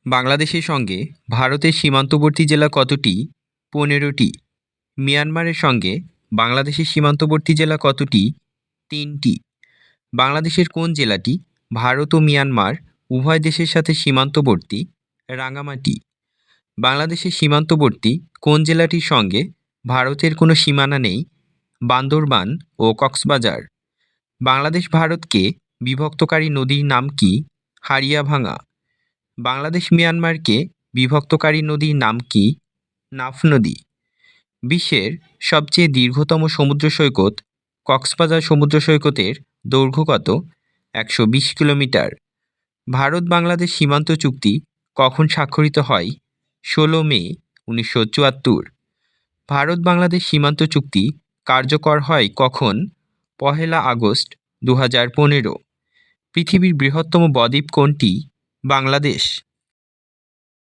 বাংলাদেশের সঙ্গে ভারতের সীমান্তবর্তী জেলা কতটি? ১৫টি। মিয়ানমারের সঙ্গে বাংলাদেশের সীমান্তবর্তী জেলা কতটি? ৩টি। বাংলাদেশের কোন জেলাটি ভারত ও মিয়ানমার উভয় দেশের সাথে সীমান্তবর্তী? রাঙ্গামাটি। বাংলাদেশের সীমান্তবর্তী কোন জেলাটির সঙ্গে ভারতের কোনো সীমানা নেই? বান্দরবান ও কক্সবাজার। বাংলাদেশ ভারতকে বিভক্তকারী নদীর নাম কি? হারিয়াভাঙা। বাংলাদেশ মিয়ানমারকে বিভক্তকারী নদীর নাম কি? নাফ নদী। বিশ্বের সবচেয়ে দীর্ঘতম সমুদ্র সৈকত কক্সবাজার সমুদ্র সৈকতের দৈর্ঘ্য কত? ১২০ কিলোমিটার। ভারত বাংলাদেশ সীমান্ত চুক্তি কখন স্বাক্ষরিত হয়? ১৬ মে ১৯৭৪। ভারত বাংলাদেশ সীমান্ত চুক্তি কার্যকর হয় কখন? ১ আগস্ট ২০১৫। পৃথিবীর বৃহত্তম বদ্বীপ কোনটি? বাংলাদেশ।